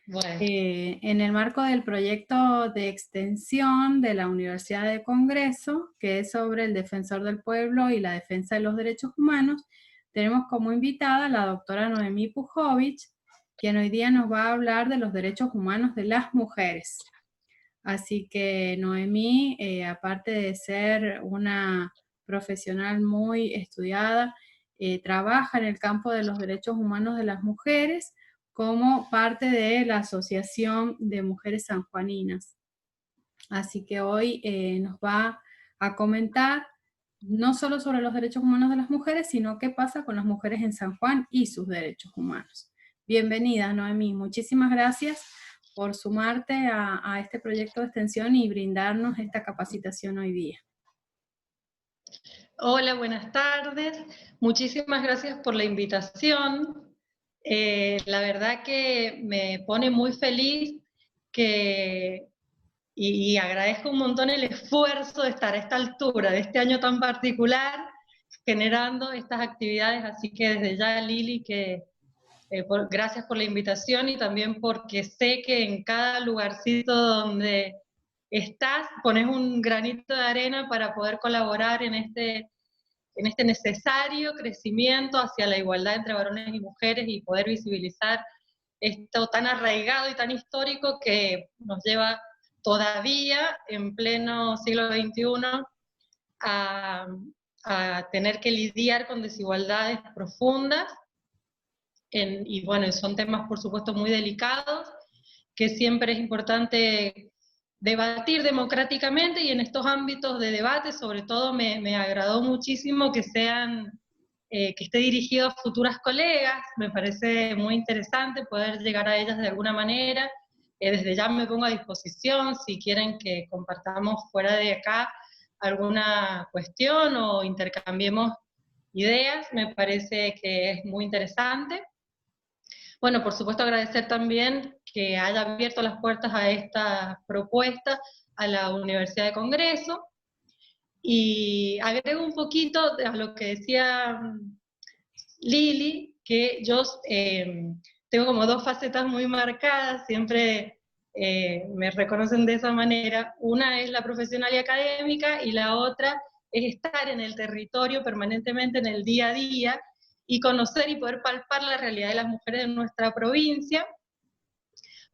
Bueno, En el marco del proyecto de extensión de la Universidad de Congreso, que es sobre el defensor del pueblo y la defensa de los derechos humanos, tenemos como invitada a la doctora Noemí Pujovich, quien hoy día nos va a hablar de los derechos humanos de las mujeres. Así que Noemí, aparte de ser una profesional muy estudiada, trabaja en el campo de los derechos humanos de las mujeres como parte de la Asociación de Mujeres Sanjuaninas. Así que hoy nos va a comentar no solo sobre los derechos humanos de las mujeres, sino qué pasa con las mujeres en San Juan y sus derechos humanos. Bienvenida, Noemí. Muchísimas gracias por sumarte a este proyecto de extensión y brindarnos esta capacitación hoy día. hola, buenas tardes. Muchísimas gracias por la invitación. La verdad que me pone muy feliz y agradezco un montón el esfuerzo de estar a esta altura de este año tan particular generando estas actividades. Así que desde ya, Lili, gracias por la invitación y también porque sé que en cada lugarcito donde estás pones un granito de arena para poder colaborar en este necesario crecimiento hacia la igualdad entre varones y mujeres y poder visibilizar esto tan arraigado y tan histórico que nos lleva todavía en pleno siglo XXI a, a tener que lidiar con desigualdades profundas. Y bueno, son temas por supuesto muy delicados, que siempre es importante debatir democráticamente, y en estos ámbitos de debate sobre todo me agradó muchísimo que esté dirigido a futuras colegas. Me parece muy interesante poder llegar a ellas de alguna manera. Desde ya me pongo a disposición si quieren que compartamos fuera de acá alguna cuestión o intercambiemos ideas. Me parece que es muy interesante. Bueno, por supuesto agradecer también que haya abierto las puertas a esta propuesta a la Universidad de Congreso, y agrego un poquito a lo que decía Lili, que yo tengo como dos facetas muy marcadas, siempre me reconocen de esa manera. Una es la profesional y académica, y la otra es estar en el territorio permanentemente, en el día a día, y conocer y poder palpar la realidad de las mujeres en nuestra provincia,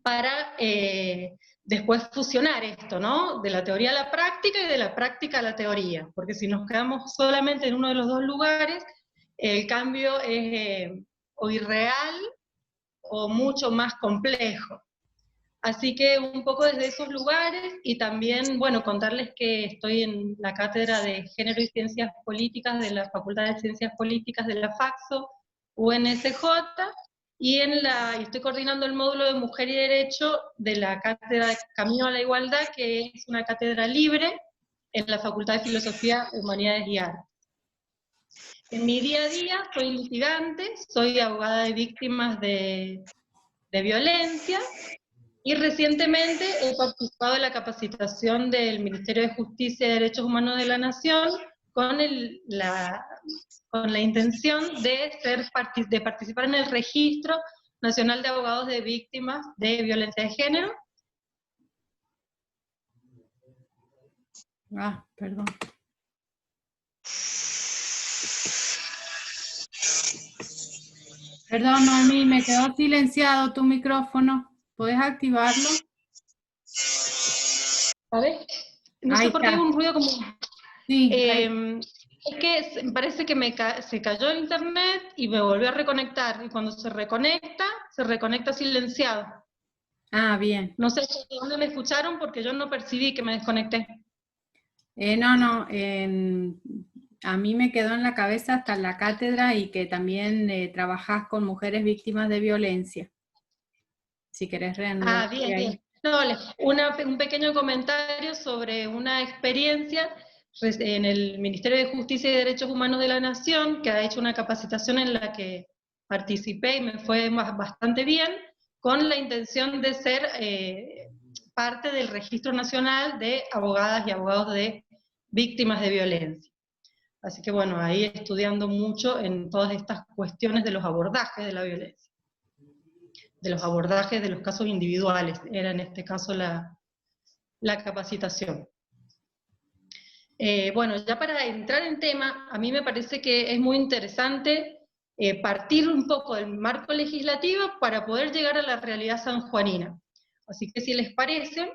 para después fusionar esto, ¿no? De la teoría a la práctica y de la práctica a la teoría, porque si nos quedamos solamente en uno de los dos lugares, el cambio es o irreal o mucho más complejo. Así que un poco desde esos lugares, y también, bueno, contarles que estoy en la Cátedra de Género y Ciencias Políticas de la Facultad de Ciencias Políticas de la FAXO, UNSJ, y estoy coordinando el módulo de Mujer y Derecho de la Cátedra de Camino a la Igualdad, que es una cátedra libre en la Facultad de Filosofía, Humanidades y Artes. En mi día a día soy litigante, soy abogada de víctimas de violencia, y recientemente he participado en la capacitación del Ministerio de Justicia y Derechos Humanos de la Nación con la intención de participar en el Registro Nacional de Abogados de Víctimas de Violencia de Género. Perdón. Perdón, Noemí, me quedó silenciado tu micrófono. ¿Podés activarlo? ¿Sabes? No Ahí sé por qué hay está. un ruido como... Sí, es que me parece que se cayó el internet y me volvió a reconectar, y cuando se reconecta silenciado. Ah, bien. No sé de dónde me escucharon, porque yo no percibí que me desconecté. No, a mí me quedó en la cabeza hasta la cátedra y que también trabajás con mujeres víctimas de violencia. Si querés reanudar. Ah, bien, bien. No, un pequeño comentario sobre una experiencia en el Ministerio de Justicia y Derechos Humanos de la Nación, que ha hecho una capacitación en la que participé y me fue bastante bien, con la intención de ser parte del Registro Nacional de Abogadas y Abogados de Víctimas de Violencia. Así que bueno, ahí estudiando mucho en todas estas cuestiones de los abordajes de la violencia. los abordajes de los casos individuales, era en este caso la capacitación. Bueno, ya para entrar en tema, a mí me parece que es muy interesante partir un poco del marco legislativo para poder llegar a la realidad sanjuanina. Así que si les parece,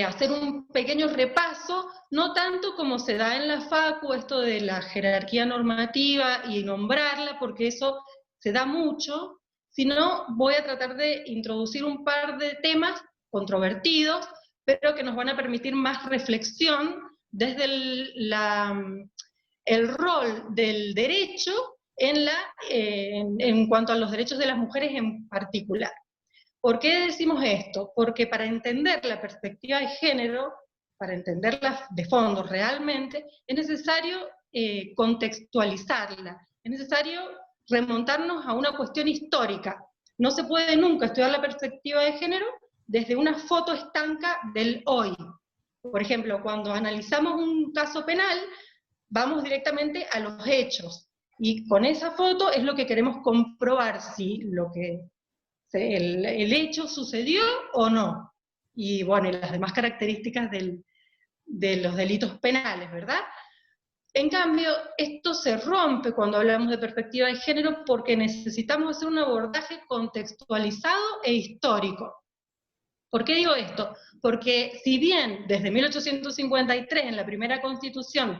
hacer un pequeño repaso, no tanto como se da en la FACU, esto de la jerarquía normativa y nombrarla, porque eso se da mucho, sino voy a tratar de introducir un par de temas controvertidos, pero que nos van a permitir más reflexión desde el rol del derecho en cuanto a los derechos de las mujeres en particular. ¿Por qué decimos esto? Porque para entender la perspectiva de género, para entenderla de fondo realmente, es necesario contextualizarla, es necesario remontarnos a una cuestión histórica. No se puede nunca estudiar la perspectiva de género desde una foto estanca del hoy. Por ejemplo, cuando analizamos un caso penal, vamos directamente a los hechos, y con esa foto es lo que queremos comprobar si el hecho sucedió o no. Y bueno, y las demás características de los delitos penales, ¿verdad? En cambio, esto se rompe cuando hablamos de perspectiva de género porque necesitamos hacer un abordaje contextualizado e histórico. ¿Por qué digo esto? Porque si bien desde 1853, en la primera Constitución,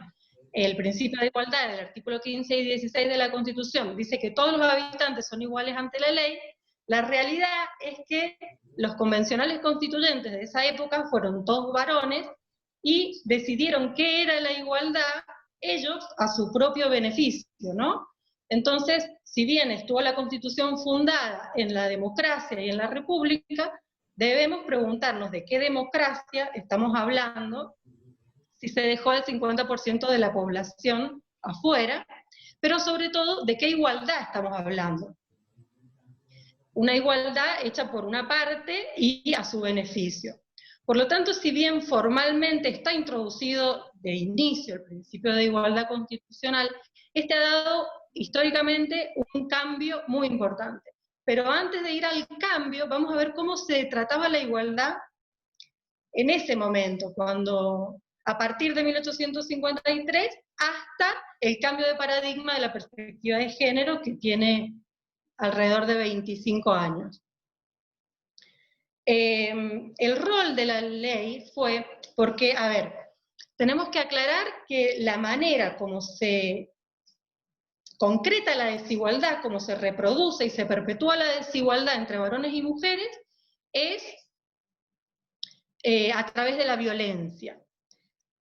el principio de igualdad, el artículo 15 y 16 de la Constitución, dice que todos los habitantes son iguales ante la ley, la realidad es que los convencionales constituyentes de esa época fueron todos varones y decidieron qué era la igualdad ellos a su propio beneficio, ¿no? Entonces, si bien estuvo la Constitución fundada en la democracia y en la república, debemos preguntarnos de qué democracia estamos hablando, si se dejó el 50% de la población afuera, pero sobre todo de qué igualdad estamos hablando. Una igualdad hecha por una parte y a su beneficio. Por lo tanto, si bien formalmente está introducido de inicio el principio de igualdad constitucional, este ha dado históricamente un cambio muy importante. Pero antes de ir al cambio, vamos a ver cómo se trataba la igualdad en ese momento, cuando a partir de 1853 hasta el cambio de paradigma de la perspectiva de género, que tiene alrededor de 25 años. El rol de la ley fue, porque, a ver, tenemos que aclarar que la manera como se concreta la desigualdad, como se reproduce y se perpetúa la desigualdad entre varones y mujeres, es a través de la violencia.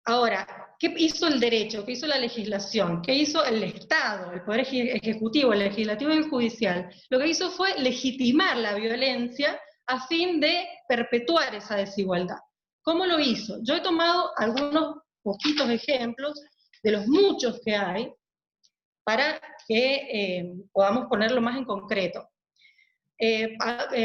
Ahora, ¿qué hizo el derecho? ¿Qué hizo la legislación? ¿Qué hizo el Estado, el Poder Ejecutivo, el Legislativo y el Judicial? Lo que hizo fue legitimar la violencia a fin de perpetuar esa desigualdad. ¿Cómo lo hizo? Yo he tomado algunos poquitos ejemplos de los muchos que hay para que podamos ponerlo más en concreto.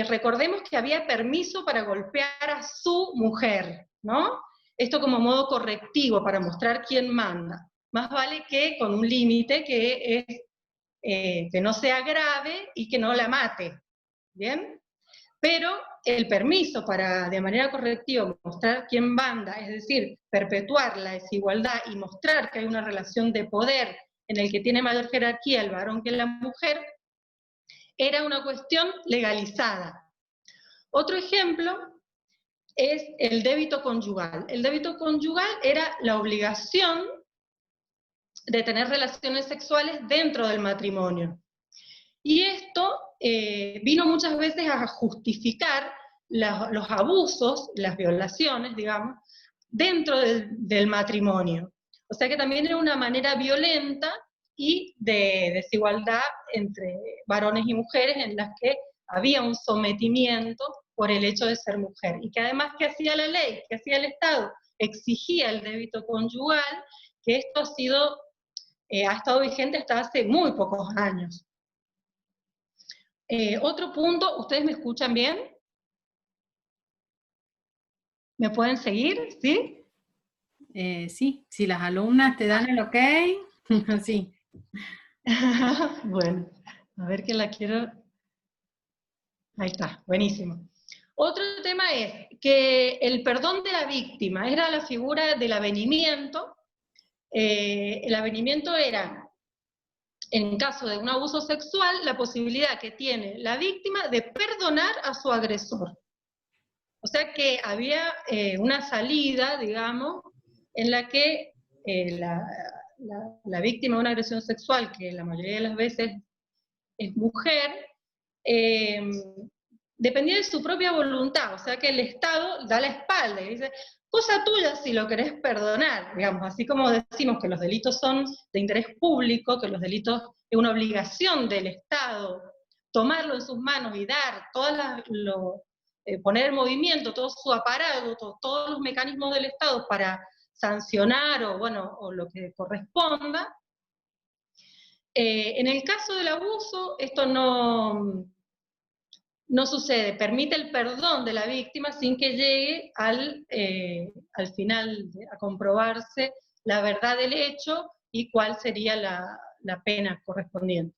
Recordemos que había permiso para golpear a su mujer, ¿no? Esto como modo correctivo para mostrar quién manda. Más vale que con un límite que no sea grave y que no la mate, ¿bien? Pero el permiso para, de manera correctiva, mostrar quién manda, es decir, perpetuar la desigualdad y mostrar que hay una relación de poder en el que tiene mayor jerarquía el varón que la mujer, era una cuestión legalizada. Otro ejemplo es el débito conyugal. El débito conyugal era la obligación de tener relaciones sexuales dentro del matrimonio. Y esto vino muchas veces a justificar los abusos, las violaciones, digamos, dentro del matrimonio. O sea que también era una manera violenta y de desigualdad entre varones y mujeres en las que había un sometimiento por el hecho de ser mujer. Y que además, ¿qué hacía la ley? ¿Qué hacía el Estado? Exigía el débito conyugal, que esto ha estado vigente hasta hace muy pocos años. Otro punto, ¿ustedes me escuchan bien? ¿Me pueden seguir? ¿Sí? Sí, si las alumnas te dan el ok, sí. Bueno, a ver que la quiero... Ahí está, buenísimo. Otro tema es que el perdón de la víctima era la figura del avenimiento. El avenimiento era, en caso de un abuso sexual, la posibilidad que tiene la víctima de perdonar a su agresor. O sea que había una salida, digamos, en la que la víctima de una agresión sexual, que la mayoría de las veces es mujer, dependía de su propia voluntad, o sea que el Estado da la espalda y dice, cosa tuya si lo querés perdonar, digamos, así como decimos que los delitos son de interés público, que los delitos es una obligación del Estado tomarlo en sus manos y dar poner en movimiento todo su aparato, todos los mecanismos del Estado para sancionar o lo que corresponda. En el caso del abuso, esto no sucede, permite el perdón de la víctima sin que llegue al final a comprobarse la verdad del hecho y cuál sería la pena correspondiente.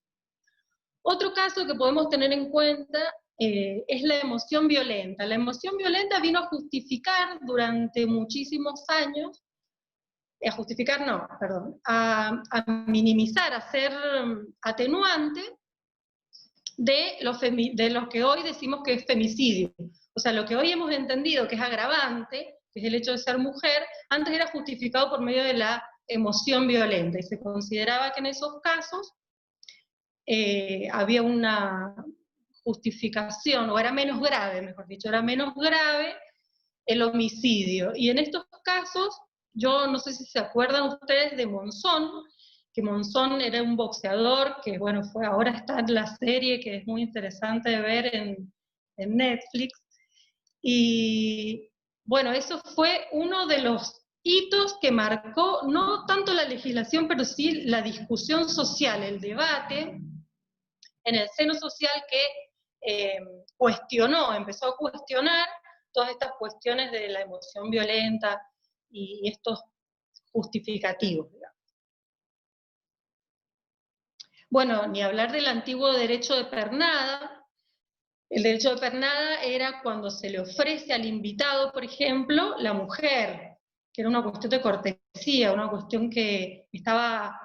Otro caso que podemos tener en cuenta es la emoción violenta. La emoción violenta vino a justificar durante muchísimos años, a minimizar, a ser atenuante de lo que hoy decimos que es femicidio. O sea, lo que hoy hemos entendido que es agravante, que es el hecho de ser mujer, antes era justificado por medio de la emoción violenta, y se consideraba que en esos casos había una justificación, o era menos grave, mejor dicho, era menos grave el homicidio. Y en estos casos, yo no sé si se acuerdan ustedes de Monzón, que Monzón era un boxeador, que bueno, ahora está en la serie, que es muy interesante de ver en Netflix, y bueno, eso fue uno de los hitos que marcó no tanto la legislación, pero sí la discusión social, el debate en el seno social que empezó a cuestionar todas estas cuestiones de la emoción violenta y estos justificativos, digamos. Bueno, ni hablar del antiguo derecho de pernada. El derecho de pernada era cuando se le ofrece al invitado, por ejemplo, la mujer, que era una cuestión de cortesía, una cuestión que estaba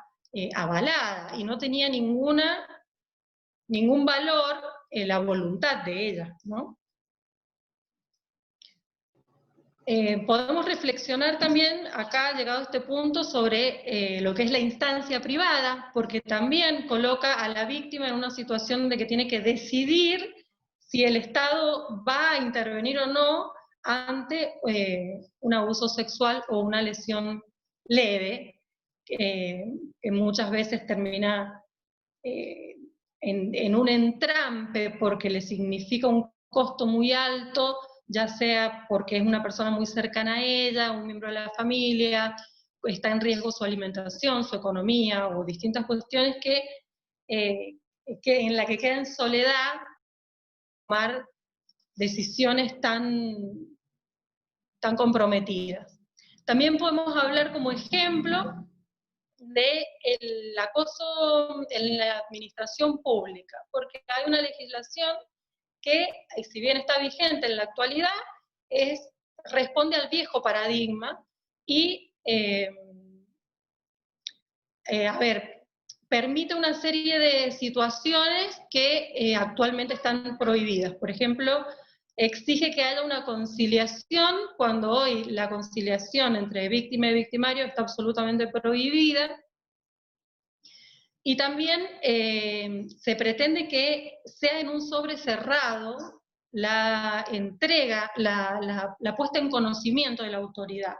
avalada y no tenía ningún valor la voluntad de ella, ¿no? Podemos reflexionar también, acá llegado a este punto, sobre lo que es la instancia privada, porque también coloca a la víctima en una situación de que tiene que decidir si el Estado va a intervenir o no ante un abuso sexual o una lesión leve, que muchas veces termina en un entrampe porque le significa un costo muy alto, ya sea porque es una persona muy cercana a ella, un miembro de la familia, está en riesgo su alimentación, su economía, o distintas cuestiones que en la que queda en soledad tomar decisiones tan comprometidas. También podemos hablar como ejemplo del acoso en la administración pública, porque hay una legislación que, si bien está vigente en la actualidad, responde al viejo paradigma y, permite una serie de situaciones que actualmente están prohibidas. Por ejemplo, exige que haya una conciliación, cuando hoy la conciliación entre víctima y victimario está absolutamente prohibida. Y también se pretende que sea en un sobre cerrado la entrega, la puesta en conocimiento de la autoridad.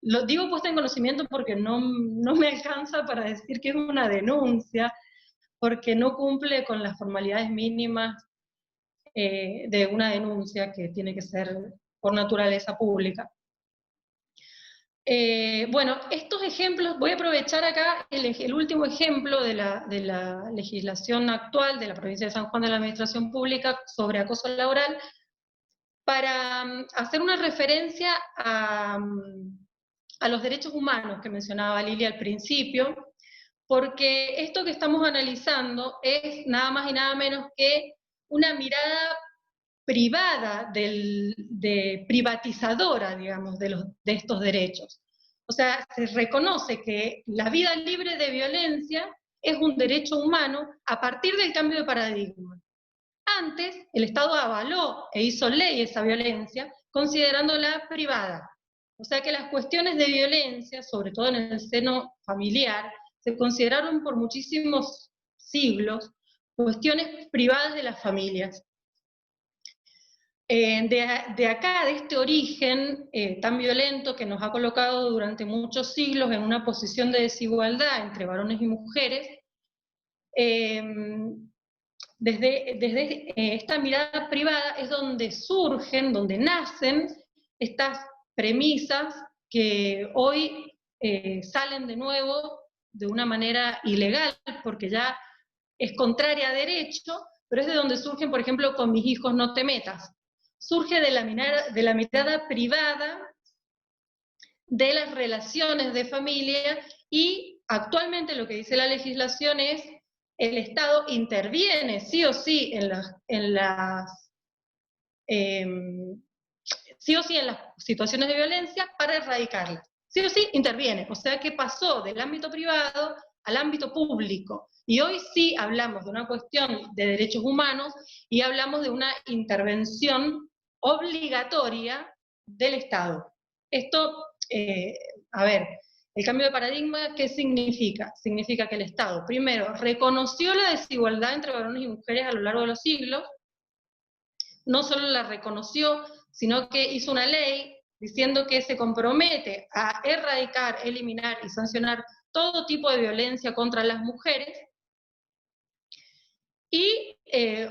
Lo digo puesta en conocimiento porque no me alcanza para decir que es una denuncia, porque no cumple con las formalidades mínimas de una denuncia, que tiene que ser por naturaleza pública. Bueno, estos ejemplos, voy a aprovechar acá el último ejemplo de la legislación actual de la provincia de San Juan de la Administración Pública sobre acoso laboral, para hacer una referencia a los derechos humanos que mencionaba Lili al principio, porque esto que estamos analizando es nada más y nada menos que una mirada privada, privatizadora, digamos, de estos derechos. O sea, se reconoce que la vida libre de violencia es un derecho humano a partir del cambio de paradigma. Antes, el Estado avaló e hizo ley esa violencia, considerándola privada. O sea que las cuestiones de violencia, sobre todo en el seno familiar, se consideraron por muchísimos siglos cuestiones privadas de las familias. De acá, de este origen tan violento que nos ha colocado durante muchos siglos en una posición de desigualdad entre varones y mujeres, desde esta mirada privada es donde surgen, donde nacen estas premisas que hoy salen de nuevo de una manera ilegal, porque ya es contraria a derecho, pero es de donde surgen, por ejemplo, con mis hijos no te metas. Surge de la mirada privada de las relaciones de familia, y actualmente lo que dice la legislación es el Estado interviene sí o sí en las situaciones de violencia para erradicarlas. Sí o sí interviene, o sea que pasó del ámbito privado al ámbito público. Y hoy sí hablamos de una cuestión de derechos humanos y hablamos de una intervención obligatoria del Estado. Esto, a ver, el cambio de paradigma, ¿qué significa? Significa que el Estado, primero, reconoció la desigualdad entre varones y mujeres a lo largo de los siglos, no solo la reconoció, sino que hizo una ley diciendo que se compromete a erradicar, eliminar y sancionar todo tipo de violencia contra las mujeres, y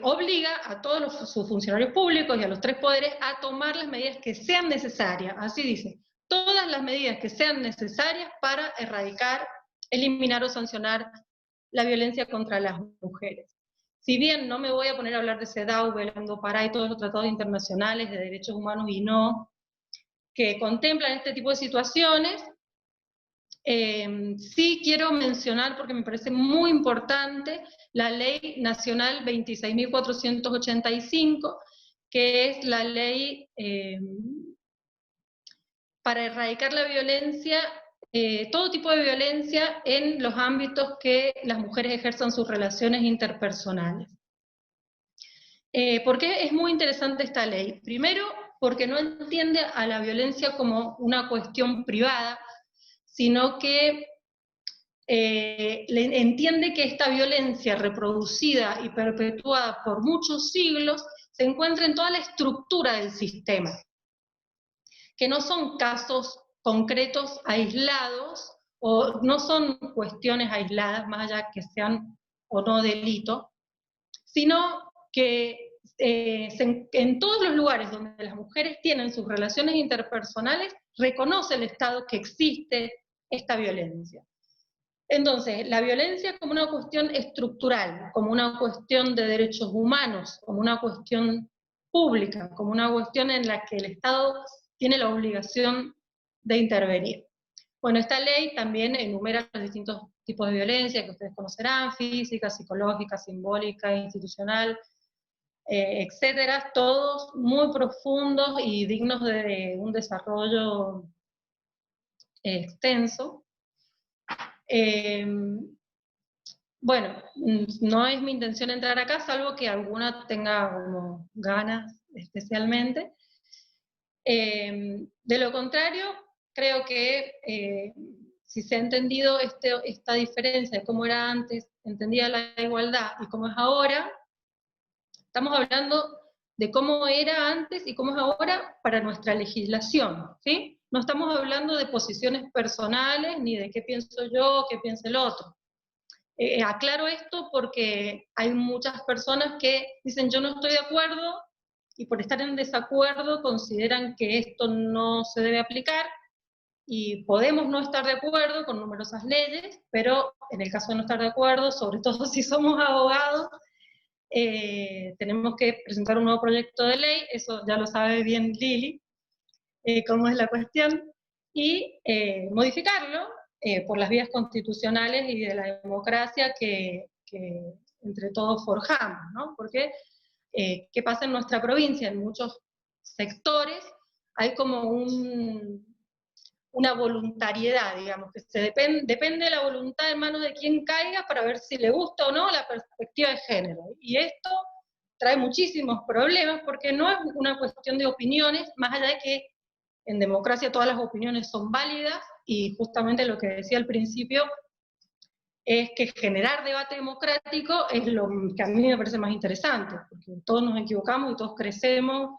obliga a todos sus funcionarios públicos y a los tres poderes a tomar las medidas que sean necesarias, así dice, todas las medidas que sean necesarias para erradicar, eliminar o sancionar la violencia contra las mujeres. Si bien no me voy a poner a hablar de CEDAW, Belém do Pará y todos los tratados internacionales de derechos humanos y no, que contemplan este tipo de situaciones, sí quiero mencionar, porque me parece muy importante, la Ley Nacional 26.485, que es la ley para erradicar la violencia, todo tipo de violencia en los ámbitos que las mujeres ejerzan sus relaciones interpersonales. ¿Por qué es muy interesante esta ley? Primero, porque no entiende a la violencia como una cuestión privada, sino que entiende que esta violencia reproducida y perpetuada por muchos siglos se encuentra en toda la estructura del sistema, que no son casos concretos aislados, o no son cuestiones aisladas, más allá que sean o no delito, sino que en todos los lugares donde las mujeres tienen sus relaciones interpersonales, reconoce el Estado que existe esta violencia. Entonces, la violencia como una cuestión estructural, como una cuestión de derechos humanos, como una cuestión pública, como una cuestión en la que el Estado tiene la obligación de intervenir. Bueno, esta ley también enumera los distintos tipos de violencia que ustedes conocerán, física, psicológica, simbólica, institucional, etcétera, todos muy profundos y dignos de un desarrollo extenso. Bueno, no es mi intención entrar acá, salvo que alguna tenga como ganas especialmente. De lo contrario, creo que si se ha entendido esta diferencia de cómo era antes, entendía la igualdad y cómo es ahora, estamos hablando de cómo era antes y cómo es ahora para nuestra legislación, ¿sí? No estamos hablando de posiciones personales, ni de qué pienso yo, qué piensa el otro. Aclaro esto porque hay muchas personas que dicen yo no estoy de acuerdo, y por estar en desacuerdo consideran que esto no se debe aplicar, y podemos no estar de acuerdo con numerosas leyes, pero en el caso de no estar de acuerdo, sobre todo si somos abogados, tenemos que presentar un nuevo proyecto de ley, eso ya lo sabe bien Lili, cómo es la cuestión, y modificarlo por las vías constitucionales y de la democracia que entre todos forjamos, ¿no? Porque ¿qué pasa en nuestra provincia? En muchos sectores hay como una voluntariedad, digamos, que depende de la voluntad en manos de quien caiga para ver si le gusta o no la perspectiva de género. Y esto trae muchísimos problemas porque no es una cuestión de opiniones, más allá de que en democracia todas las opiniones son válidas, y justamente lo que decía al principio es que generar debate democrático es lo que a mí me parece más interesante, porque todos nos equivocamos y todos crecemos,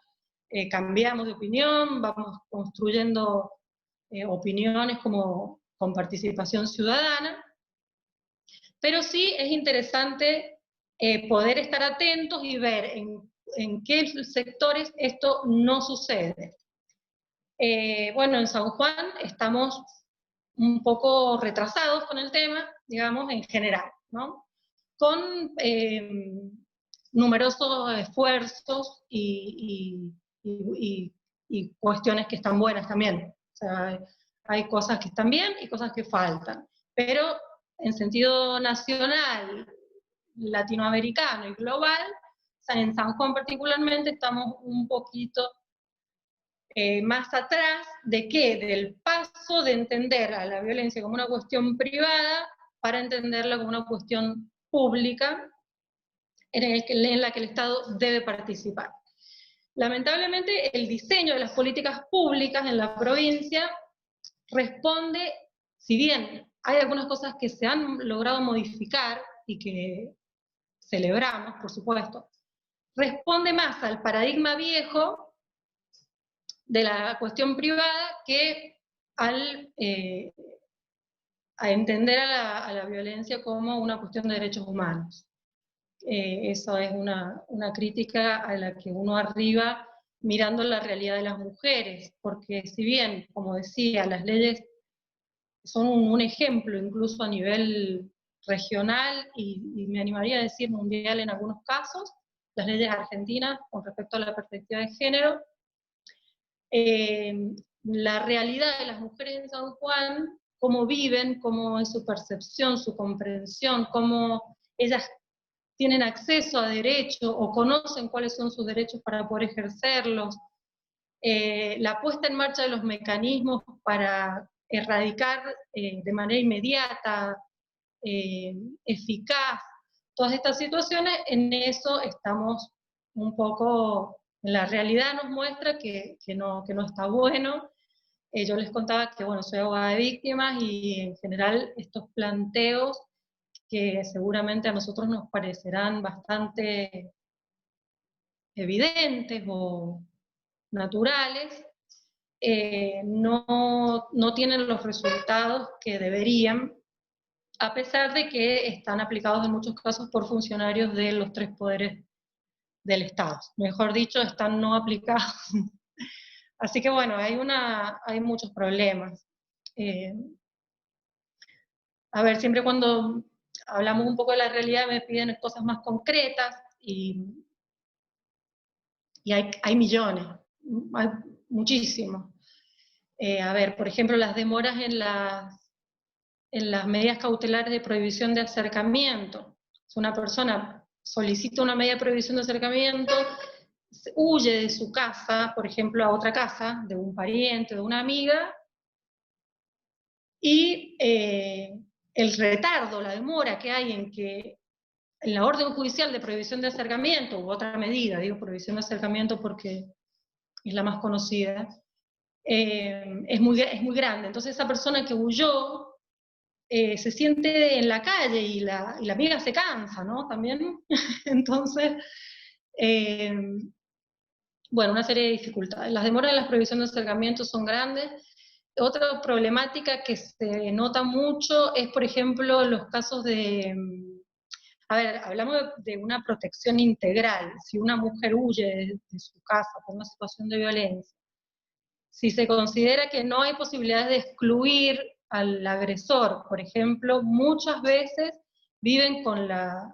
cambiamos de opinión, vamos construyendo opiniones como con participación ciudadana, pero sí es interesante poder estar atentos y ver en qué sectores esto no sucede. Bueno, en San Juan estamos un poco retrasados con el tema, digamos, en general, ¿no? Con numerosos esfuerzos y cuestiones que están buenas también. O sea, hay cosas que están bien y cosas que faltan. Pero en sentido nacional, latinoamericano y global, o sea, en San Juan particularmente estamos un poquito más atrás de qué, del paso de entender a la violencia como una cuestión privada para entenderla como una cuestión pública en la que el Estado debe participar. Lamentablemente, el diseño de las políticas públicas en la provincia responde, si bien hay algunas cosas que se han logrado modificar y que celebramos, por supuesto, responde más al paradigma viejo de la cuestión privada que a entender a la violencia como una cuestión de derechos humanos. Eso es una crítica a la que uno arriba mirando la realidad de las mujeres, porque si bien, como decía, las leyes son un ejemplo incluso a nivel regional y me animaría a decir mundial en algunos casos, las leyes argentinas con respecto a la perspectiva de género, la realidad de las mujeres en San Juan, cómo viven, cómo es su percepción, su comprensión, cómo ellas tienen acceso a derechos o conocen cuáles son sus derechos para poder ejercerlos, la puesta en marcha de los mecanismos para erradicar de manera inmediata, eficaz, todas estas situaciones, en eso estamos un poco, la realidad nos muestra que no está bueno. Yo les contaba que, bueno, soy abogada de víctimas y en general estos planteos que seguramente a nosotros nos parecerán bastante evidentes o naturales, no tienen los resultados que deberían, a pesar de que están aplicados en muchos casos por funcionarios de los tres poderes del Estado. Mejor dicho, están no aplicados. Así que bueno, hay muchos problemas. A ver, siempre cuando hablamos un poco de la realidad me piden cosas más concretas y hay millones, hay muchísimos. A ver, por ejemplo, las demoras en las medidas cautelares de prohibición de acercamiento. Si una persona solicita una medida de prohibición de acercamiento, huye de su casa, por ejemplo, a otra casa, de un pariente, de una amiga, y el retardo, la demora que hay en la orden judicial de prohibición de acercamiento, u otra medida, digo prohibición de acercamiento porque es la más conocida, es muy grande. Entonces esa persona que huyó se siente en la calle y la amiga se cansa, ¿no? También. Entonces, bueno, una serie de dificultades. Las demoras en las prohibiciones de acercamiento son grandes. Otra problemática que se nota mucho es, por ejemplo, los casos de... A ver, hablamos de una protección integral. Si una mujer huye de su casa por una situación de violencia, si se considera que no hay posibilidades de excluir al agresor, por ejemplo, muchas veces viven con la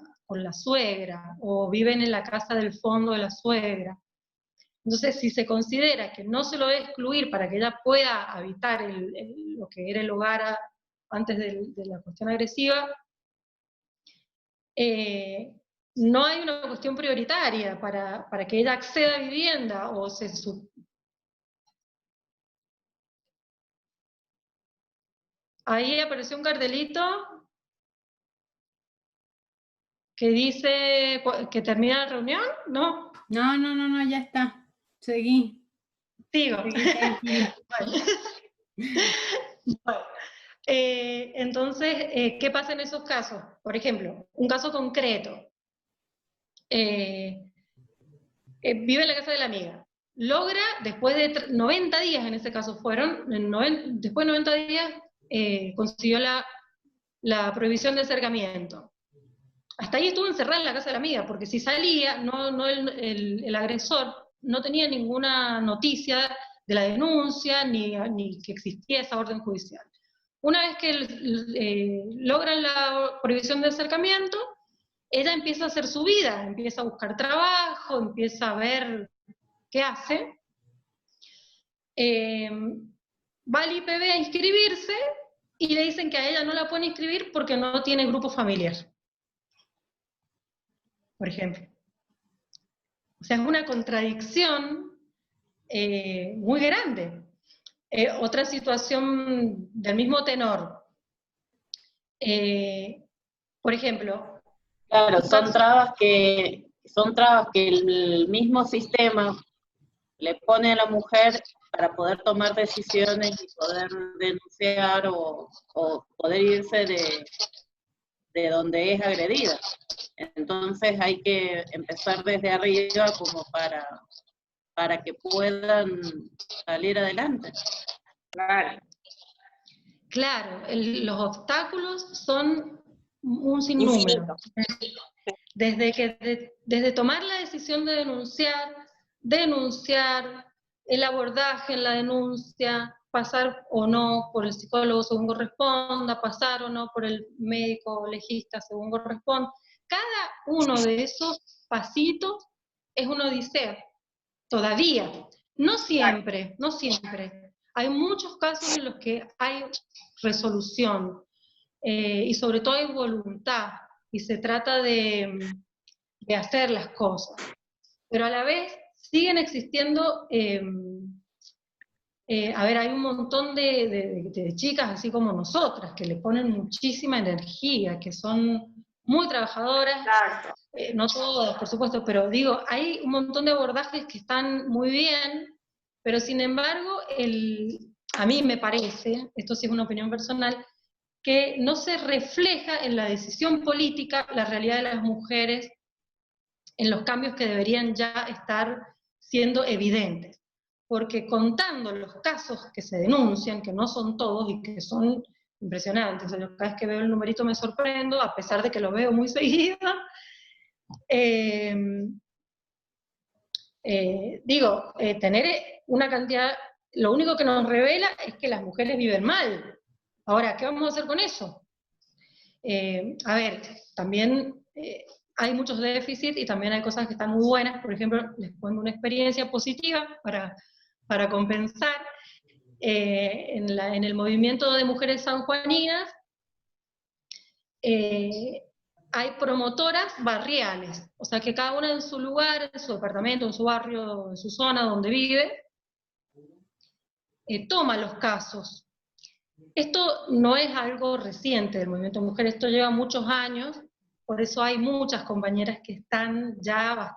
suegra, o viven en la casa del fondo de la suegra. Entonces, si se considera que no se lo debe excluir para que ella pueda habitar lo que era el hogar antes de la cuestión agresiva, no hay una cuestión prioritaria para que ella acceda a vivienda, o ahí apareció un cartelito que dice que termina la reunión, ¿no? No, ya está. Seguí. Sigo. Seguí tranquilo. Bueno, entonces, ¿qué pasa en esos casos? Por ejemplo, un caso concreto. Vive en la casa de la amiga. Logra, después de 90 días, en ese caso fueron, después de 90 días, consiguió la prohibición de acercamiento. Hasta ahí estuvo encerrada en la casa de la amiga, porque si salía, el agresor no tenía ninguna noticia de la denuncia, ni que existía esa orden judicial. Una vez que logran la prohibición de acercamiento, ella empieza a hacer su vida, empieza a buscar trabajo, empieza a ver qué hace. Va al IPB a inscribirse y le dicen que a ella no la pueden inscribir porque no tiene grupo familiar, por ejemplo. O sea, es una contradicción muy grande. Otra situación del mismo tenor. Por ejemplo... Claro, son trabas que el mismo sistema le pone a la mujer para poder tomar decisiones y poder denunciar o poder irse de donde es agredida. Entonces hay que empezar desde arriba como para que puedan salir adelante. Claro, los obstáculos son un sinnúmero. Desde tomar la decisión de denunciar, el abordaje en la denuncia, pasar o no por el psicólogo según corresponda, pasar o no por el médico legista según corresponda. Cada uno de esos pasitos es una odisea, todavía. No siempre, no siempre. Hay muchos casos en los que hay resolución, y sobre todo hay voluntad, y se trata de hacer las cosas. Pero a la vez siguen existiendo, hay un montón de chicas, así como nosotras, que le ponen muchísima energía, que son muy trabajadoras, no todas, por supuesto, pero digo, hay un montón de abordajes que están muy bien, pero sin embargo, a mí me parece, esto sí es una opinión personal, que no se refleja en la decisión política la realidad de las mujeres en los cambios que deberían ya estar siendo evidentes. Porque contando los casos que se denuncian, que no son todos y que son impresionantes, cada vez que veo el numerito me sorprendo, a pesar de que lo veo muy seguido, tener una cantidad, lo único que nos revela es que las mujeres viven mal. Ahora, ¿qué vamos a hacer con eso? También hay muchos déficits y también hay cosas que están muy buenas. Por ejemplo, les pongo una experiencia positiva para compensar. En el movimiento de mujeres sanjuaninas hay promotoras barriales, o sea que cada una en su lugar, en su departamento, en su barrio, en su zona donde vive, toma los casos. Esto no es algo reciente del movimiento de mujeres, esto lleva muchos años, por eso hay muchas compañeras que están ya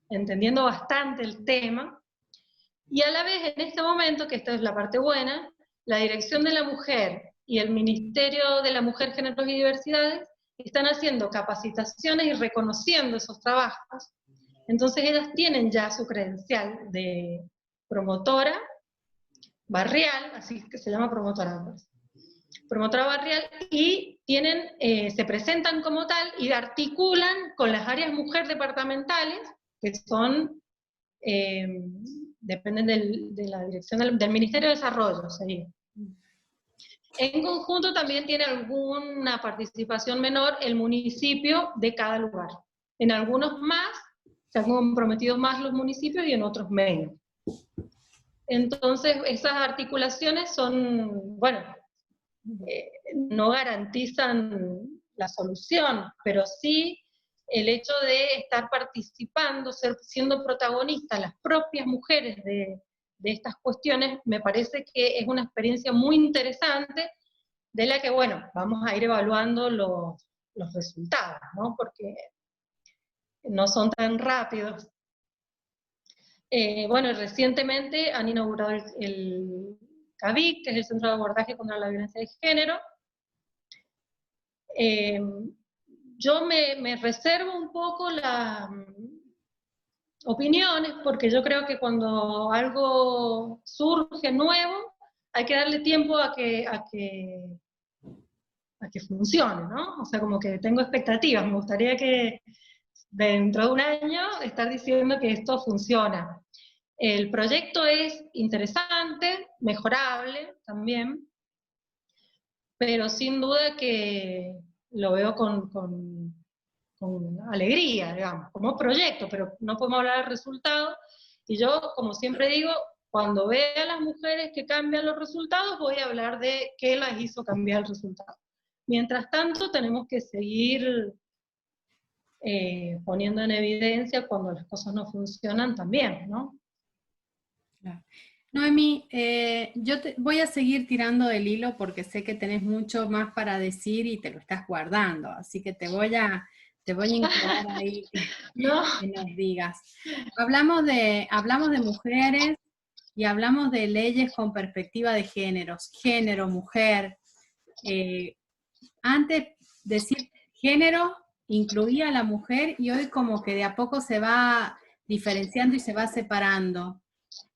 entendiendo bastante el tema, y a la vez en este momento, que esta es la parte buena, la Dirección de la Mujer y el Ministerio de la Mujer, Géneros y Diversidades están haciendo capacitaciones y reconociendo esos trabajos, entonces ellas tienen ya su credencial de promotora barrial, así que se llama promotora barrial, y se presentan como tal y articulan con las áreas mujer departamentales, que son, dependen de la dirección del Ministerio de Desarrollo, sería. En conjunto también tiene alguna participación menor el municipio de cada lugar. En algunos más, se han comprometido más los municipios y en otros menos. Entonces, esas articulaciones son, no garantizan la solución, pero sí el hecho de estar participando, siendo protagonistas las propias mujeres de estas cuestiones, me parece que es una experiencia muy interesante, de la que, bueno, vamos a ir evaluando los resultados, ¿no? Porque no son tan rápidos. Bueno, recientemente han inaugurado el CAVIC, que es el Centro de Abordaje contra la Violencia de Género. Yo me reservo un poco las opiniones, porque yo creo que cuando algo surge nuevo, hay que darle tiempo a que funcione, ¿no? O sea, como que tengo expectativas, me gustaría que dentro de un año estar diciendo que esto funciona. El proyecto es interesante, mejorable también, pero sin duda que lo veo con alegría, digamos, como proyecto, pero no podemos hablar del resultado, y yo, como siempre digo, cuando vea a las mujeres que cambian los resultados, voy a hablar de qué las hizo cambiar el resultado. Mientras tanto, tenemos que seguir poniendo en evidencia cuando las cosas no funcionan también, ¿no? Claro. Noemí, yo voy a seguir tirando del hilo porque sé que tenés mucho más para decir y te lo estás guardando, así que te voy a incluir ahí ¿No? que nos digas. Hablamos de mujeres y hablamos de leyes con perspectiva de géneros, género, mujer. Antes decir género incluía a la mujer y hoy como que de a poco se va diferenciando y se va separando.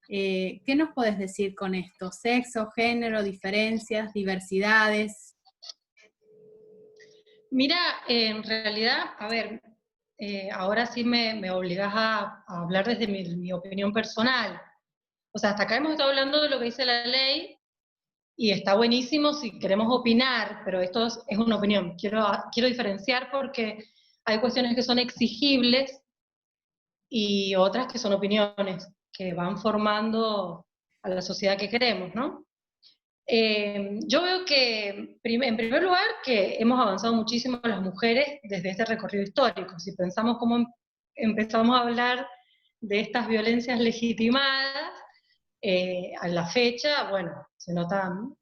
¿Qué nos podés decir con esto? Sexo, género, diferencias, diversidades. Mira, en realidad, a ver, ahora sí me obligas a hablar desde mi opinión personal. O sea, hasta acá hemos estado hablando de lo que dice la ley, y está buenísimo si queremos opinar, pero esto es una opinión. Quiero diferenciar porque hay cuestiones que son exigibles y otras que son opiniones, que van formando a la sociedad que queremos, ¿no? Yo veo que, en primer lugar, que hemos avanzado muchísimo las mujeres desde este recorrido histórico. Si pensamos cómo empezamos a hablar de estas violencias legitimadas, a la fecha, bueno, se notan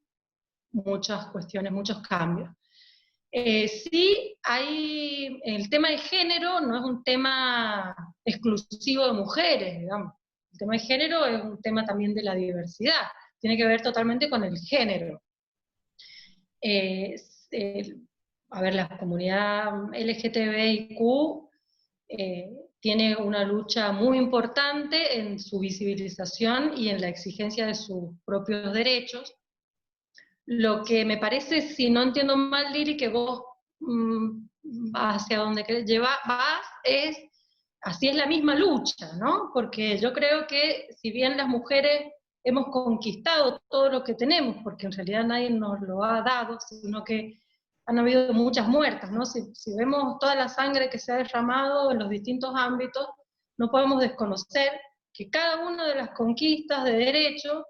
muchas cuestiones, muchos cambios. Sí, el tema de género no es un tema exclusivo de mujeres, digamos. El tema de género es un tema también de la diversidad, tiene que ver totalmente con el género. A ver, la comunidad LGTBIQ tiene una lucha muy importante en su visibilización y en la exigencia de sus propios derechos. Lo que me parece, si no entiendo mal, Liri, que vos hacia donde vas, así es la misma lucha, ¿no? Porque yo creo que si bien las mujeres hemos conquistado todo lo que tenemos, porque en realidad nadie nos lo ha dado, sino que han habido muchas muertas, ¿no? Si vemos toda la sangre que se ha derramado en los distintos ámbitos, no podemos desconocer que cada una de las conquistas de derechos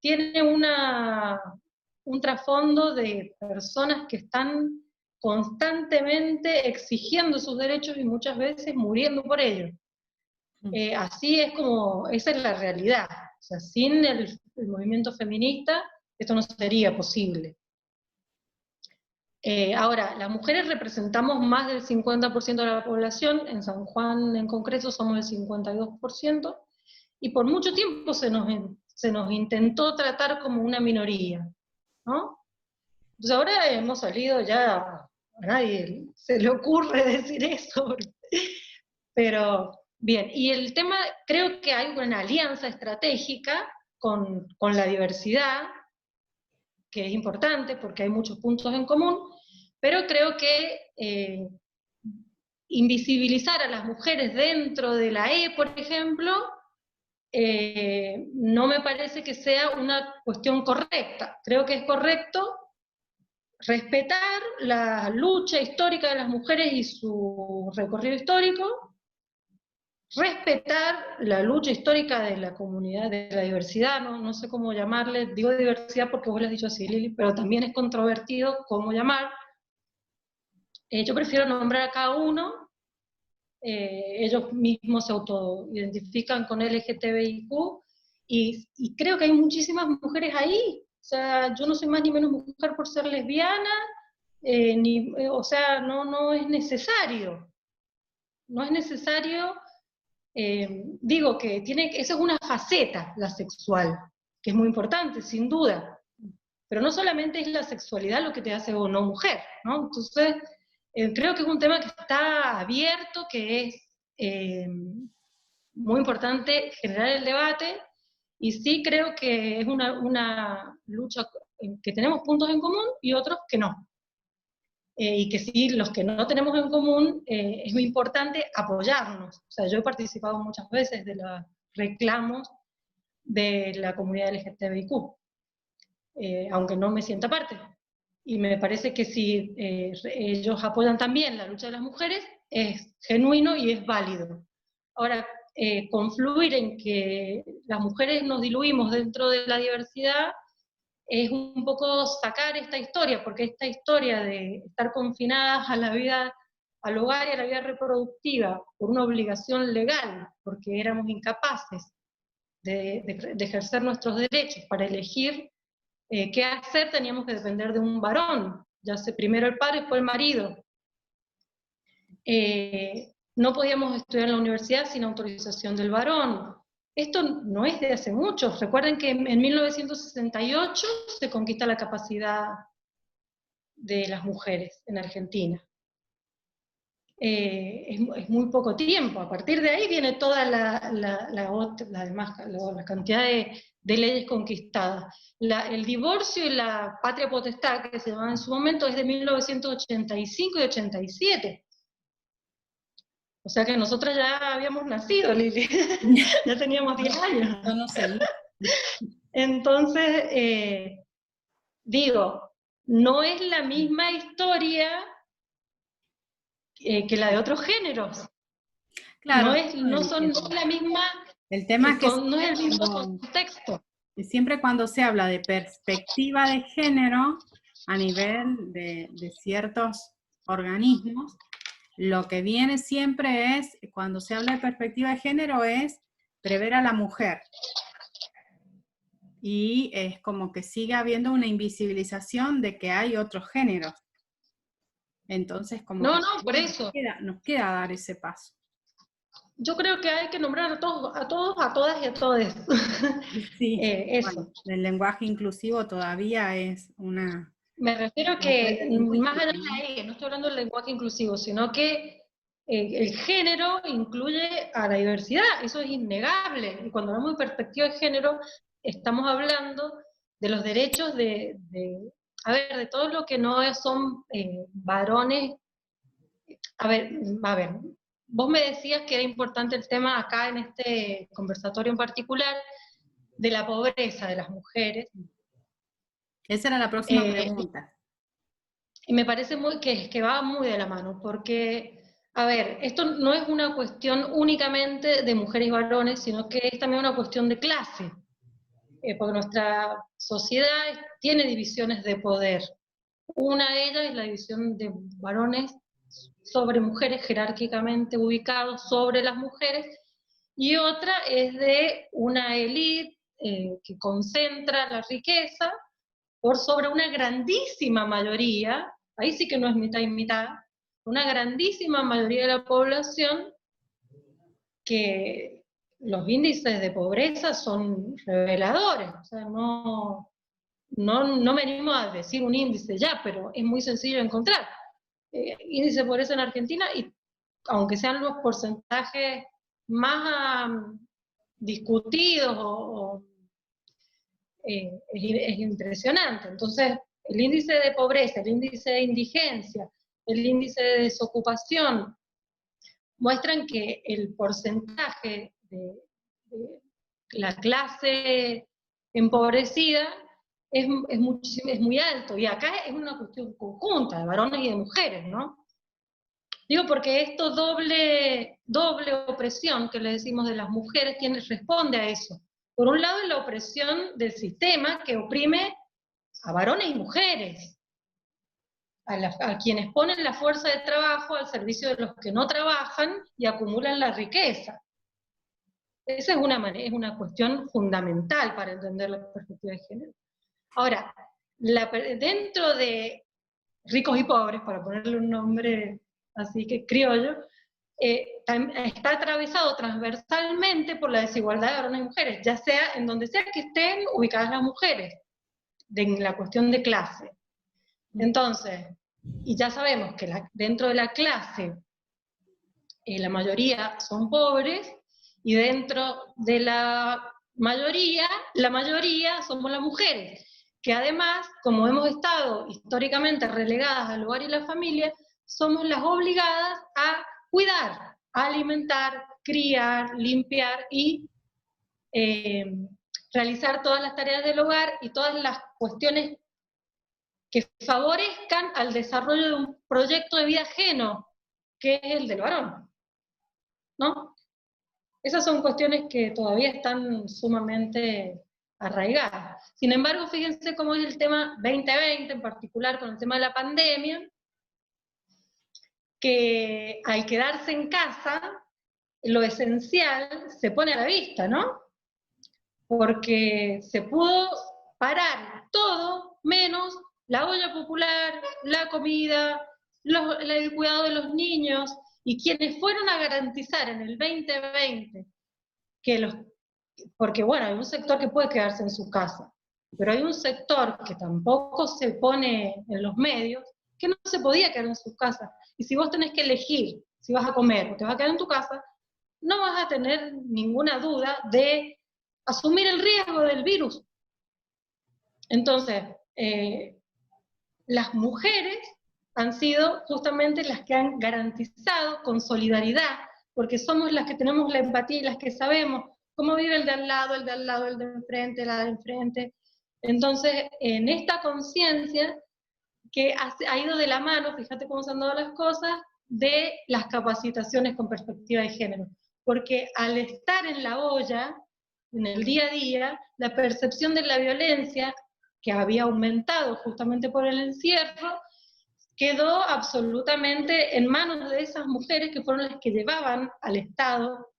tiene un trasfondo de personas que están constantemente exigiendo sus derechos y muchas veces muriendo por ellos. Así es como, esa es la realidad. O sea, sin el movimiento feminista, esto no sería posible. Ahora, las mujeres representamos más del 50% de la población, en San Juan en concreto somos el 52%, y por mucho tiempo se nos intentó tratar como una minoría, ¿no? Entonces ahora hemos salido ya, a nadie se le ocurre decir eso, pero bien, y el tema, creo que hay una alianza estratégica con la diversidad, que es importante porque hay muchos puntos en común, pero creo que invisibilizar a las mujeres dentro de la E, por ejemplo, no me parece que sea una cuestión correcta. Creo que es correcto respetar la lucha histórica de las mujeres y su recorrido histórico, respetar la lucha histórica de la comunidad, de la diversidad, no sé cómo llamarle, digo diversidad porque vos lo has dicho así, Lili, pero también es controvertido cómo llamar. Yo prefiero nombrar a cada uno, ellos mismos se autoidentifican con LGTBIQ, y creo que hay muchísimas mujeres ahí. O sea, yo no soy más ni menos mujer por ser lesbiana, o sea, no es necesario. No es necesario, digo que esa es una faceta, la sexual, que es muy importante, sin duda. Pero no solamente es la sexualidad lo que te hace o no mujer, ¿no? Entonces, creo que es un tema que está abierto, que es muy importante generar el debate, y sí creo que es una lucha que tenemos puntos en común y otros que no. Y que sí, los que no tenemos en común, es muy importante apoyarnos. O sea, yo he participado muchas veces de los reclamos de la comunidad LGTBIQ, aunque no me sienta parte. Y me parece que si ellos apoyan también la lucha de las mujeres, es genuino y es válido. Ahora, confluir en que las mujeres nos diluimos dentro de la diversidad es un poco sacar esta historia, porque esta historia de estar confinadas a la vida, al hogar y a la vida reproductiva por una obligación legal, porque éramos incapaces de ejercer nuestros derechos para elegir qué hacer, teníamos que depender de un varón, ya sea primero el padre, después el marido. No podíamos estudiar en la universidad sin autorización del varón. Esto no es de hace mucho. Recuerden que en 1968 se conquista la capacidad de las mujeres en Argentina. Es muy poco tiempo. A partir de ahí viene toda la cantidad de leyes conquistadas. El divorcio y la patria potestad, que se llamaba en su momento, es de 1985 y 87. O sea que nosotras ya habíamos nacido, Lili. Ya teníamos 10 años. Yo no sé. Entonces, digo, no es la misma historia que la de otros géneros. Claro. No es la misma. El tema es que no es el mismo contexto. Siempre cuando se habla de perspectiva de género a nivel de ciertos organismos, lo que viene siempre es, cuando se habla de perspectiva de género, es prever a la mujer. Y es como que sigue habiendo una invisibilización de que hay otros géneros. Entonces, como por eso. Nos queda dar ese paso. Yo creo que hay que nombrar a todos, a todas y a todos. Sí, eso. bueno, el lenguaje inclusivo todavía es una... Me refiero a que, más allá de ahí, no estoy hablando del lenguaje inclusivo, sino que el género incluye a la diversidad, eso es innegable. Y cuando hablamos de perspectiva de género, estamos hablando de los derechos de todo lo que no son varones. A ver, vos me decías que era importante el tema acá en este conversatorio en particular, de la pobreza de las mujeres. Esa era la próxima pregunta. Y me parece que va muy de la mano, porque, a ver, esto no es una cuestión únicamente de mujeres y varones, sino que es también una cuestión de clase, porque nuestra sociedad tiene divisiones de poder. Una de ellas es la división de varones sobre mujeres, jerárquicamente ubicados sobre las mujeres, y otra es de una élite que concentra la riqueza por sobre una grandísima mayoría, ahí sí que no es mitad y mitad, una grandísima mayoría de la población, que los índices de pobreza son reveladores. O sea, no venimos a decir un índice ya, pero es muy sencillo de encontrar. Índice de pobreza en Argentina, y aunque sean los porcentajes más discutidos, es impresionante. Entonces, el índice de pobreza, el índice de indigencia, el índice de desocupación, muestran que el porcentaje de la clase empobrecida es muy alto, y acá es una cuestión conjunta de varones y de mujeres, ¿no? Digo, porque esto doble opresión que le decimos de las mujeres responde a eso. Por un lado es la opresión del sistema que oprime a varones y mujeres. a quienes ponen la fuerza de trabajo al servicio de los que no trabajan y acumulan la riqueza. Esa es una cuestión fundamental para entender la perspectiva de género. Ahora, dentro de ricos y pobres, para ponerle un nombre así que criollo, está atravesado transversalmente por la desigualdad de varones y mujeres, ya sea en donde sea que estén ubicadas las mujeres, en la cuestión de clase. Entonces, y ya sabemos que dentro de la clase la mayoría son pobres, y dentro de la mayoría somos las mujeres, que además, como hemos estado históricamente relegadas al hogar y la familia, somos las obligadas a cuidar, a alimentar, criar, limpiar y realizar todas las tareas del hogar y todas las cuestiones que favorezcan al desarrollo de un proyecto de vida ajeno, que es el del varón, ¿no? Esas son cuestiones que todavía están sumamente arraigadas. Sin embargo, fíjense cómo es el tema 2020, en particular con el tema de la pandemia, que al quedarse en casa, lo esencial se pone a la vista, ¿no? Porque se pudo parar todo menos la olla popular, la comida, el cuidado de los niños, y quienes fueron a garantizar en el 2020 porque bueno, hay un sector que puede quedarse en su casa, pero hay un sector que tampoco se pone en los medios, que no se podía quedar en su casa. Y si vos tenés que elegir si vas a comer o te vas a quedar en tu casa, no vas a tener ninguna duda de asumir el riesgo del virus. Entonces, las mujeres han sido justamente las que han garantizado con solidaridad, porque somos las que tenemos la empatía y las que sabemos cómo vive el de al lado, el de al lado, el de enfrente, la de enfrente. Entonces, en esta conciencia que ha ido de la mano, fíjate cómo se han dado las cosas, de las capacitaciones con perspectiva de género. Porque al estar en la olla, en el día a día, la percepción de la violencia, que había aumentado justamente por el encierro, quedó absolutamente en manos de esas mujeres que fueron las que llevaban al Estado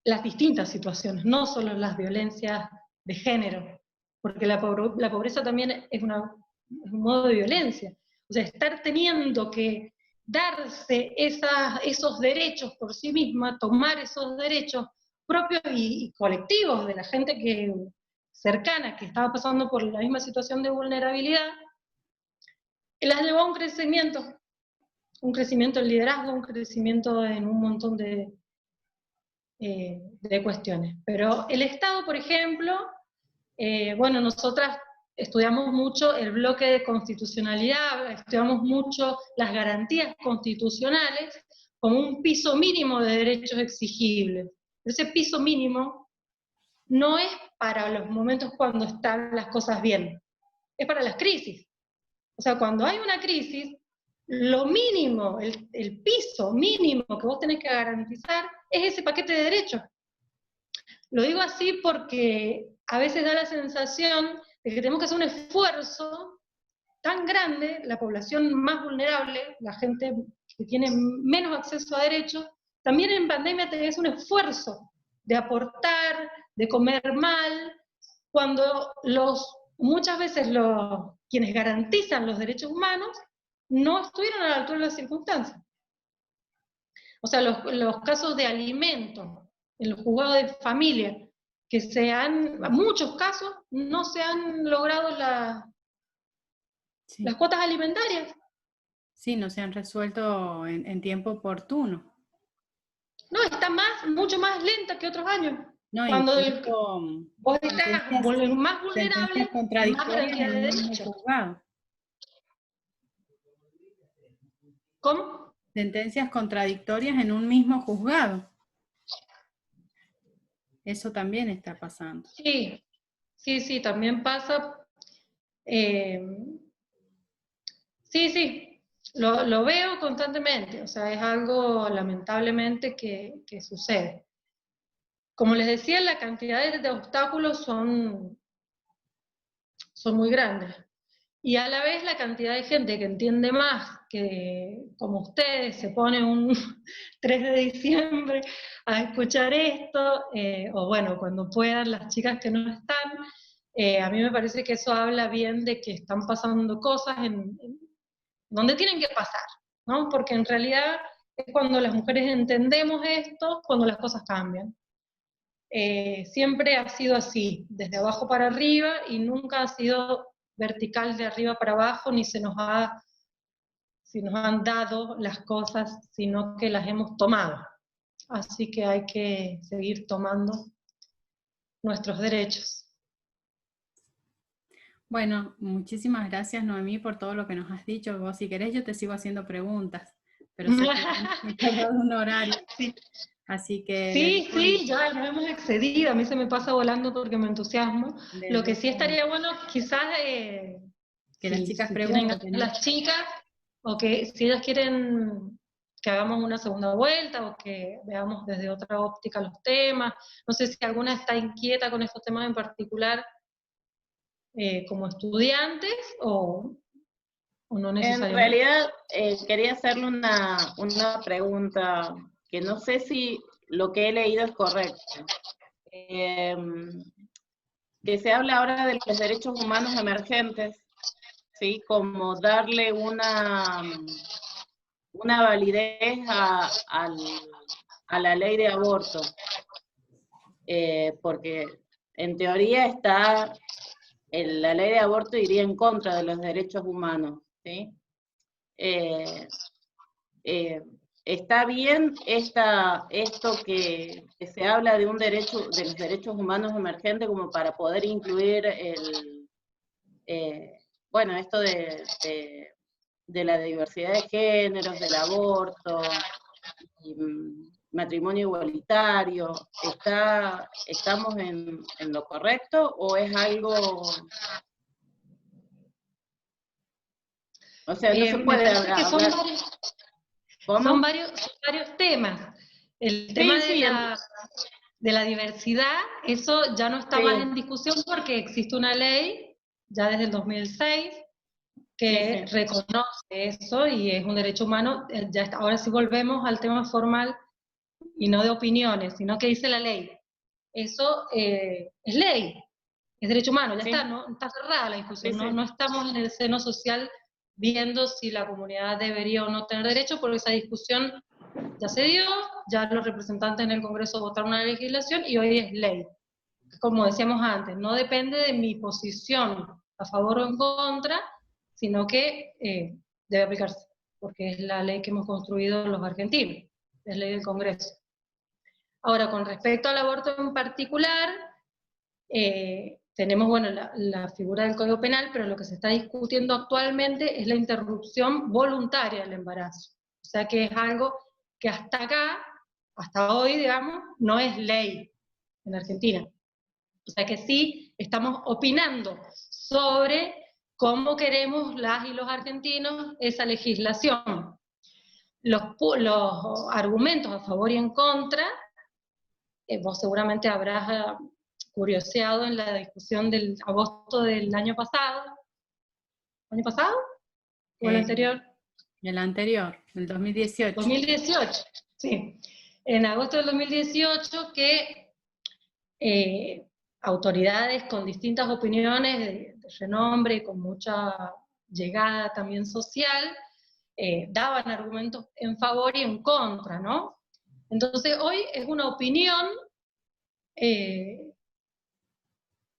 las distintas situaciones, no solo las violencias de género, porque la pobreza también es un modo de violencia. O sea, estar teniendo que darse esos derechos por sí misma, tomar esos derechos propios y colectivos de la gente cercana, que estaba pasando por la misma situación de vulnerabilidad, las llevó a un crecimiento del liderazgo, un crecimiento en un montón de cuestiones. Pero el Estado, por ejemplo, bueno, nosotras estudiamos mucho el bloque de constitucionalidad, estudiamos mucho las garantías constitucionales como un piso mínimo de derechos exigibles. Pero ese piso mínimo no es para los momentos cuando están las cosas bien, es para las crisis. O sea, cuando hay una crisis, lo mínimo, el piso mínimo que vos tenés que garantizar es ese paquete de derechos. Lo digo así porque a veces da la sensación de que tenemos que hacer un esfuerzo tan grande, la población más vulnerable, la gente que tiene menos acceso a derechos, también en pandemia tenés un esfuerzo de aportar, de comer mal, cuando muchas veces quienes garantizan los derechos humanos no estuvieron a la altura de las circunstancias. O sea, los casos de alimentos en los juzgados de familia, en muchos casos no se han logrado las cuotas alimentarias. Sí, no se han resuelto en tiempo oportuno. No, está mucho más lenta que otros años. No, cuando vos estás más vulnerable, más garantía de derechos. ¿Cómo? Sentencias contradictorias en un mismo juzgado. Eso también está pasando. Sí, sí, también pasa. Sí, lo veo constantemente, o sea, es algo lamentablemente que sucede. Como les decía, la cantidad de obstáculos son muy grandes. y a la vez la cantidad de gente que entiende más, que como ustedes se pone un 3 de diciembre a escuchar esto, o bueno, cuando puedan las chicas que no están, a mí me parece que eso habla bien de que están pasando cosas en donde tienen que pasar, ¿no? Porque en realidad es cuando las mujeres entendemos esto, cuando las cosas cambian. Siempre ha sido así, desde abajo para arriba, y nunca ha sido vertical de arriba para abajo, ni se nos han dado las cosas, sino que las hemos tomado. Así que hay que seguir tomando nuestros derechos. Bueno, muchísimas gracias, Noemí, por todo lo que nos has dicho. Vos, si querés, yo te sigo haciendo preguntas, pero sé que hemos dado un horario. Sí. Así que... Sí, ya nos hemos excedido, a mí se me pasa volando porque me entusiasmo. Lo que sí estaría bueno, quizás, que las chicas si pregunten. tienen las chicas, o que si ellas quieren que hagamos una segunda vuelta, o que veamos desde otra óptica los temas. No sé si alguna está inquieta con estos temas en particular, como estudiantes, o no necesariamente. En realidad, quería hacerle una pregunta que no sé si lo que he leído es correcto. Que se habla ahora de los derechos humanos emergentes, ¿sí? Como darle una validez a la ley de aborto. Porque en teoría la ley de aborto iría en contra de los derechos humanos, ¿sí? ¿Está bien esto que se habla de de los derechos humanos emergentes como para poder incluir bueno, esto de la diversidad de géneros, del aborto, y, matrimonio igualitario? ¿Estamos en lo correcto o es algo...? O sea, no se puede hablar... Son varios temas. El tema de la diversidad, eso ya no está más en discusión porque existe una ley, ya desde el 2006, que reconoce eso y es un derecho humano. Ahora sí volvemos al tema formal y no de opiniones, sino que dice la ley. Eso es ley, es derecho humano, ya está, ¿no? Está cerrada la discusión, no estamos en el seno social viendo si la comunidad debería o no tener derecho, porque esa discusión ya se dio, ya los representantes en el Congreso votaron una legislación y hoy es ley. Como decíamos antes, no depende de mi posición a favor o en contra, sino que debe aplicarse, porque es la ley que hemos construido los argentinos, es ley del Congreso. Ahora, con respecto al aborto en particular, tenemos, bueno, la figura del Código Penal, pero lo que se está discutiendo actualmente es la interrupción voluntaria del embarazo. O sea que es algo que hasta acá, hasta hoy, digamos, no es ley en Argentina. O sea que sí estamos opinando sobre cómo queremos las y los argentinos esa legislación. Los argumentos a favor y en contra, vos seguramente habrás curioseado en la discusión del agosto del año pasado. ¿Año pasado? ¿O el anterior? El anterior, el 2018. 2018, sí. En agosto del 2018 que autoridades con distintas opiniones de renombre y con mucha llegada también social, daban argumentos en favor y en contra, ¿no? Entonces hoy es una opinión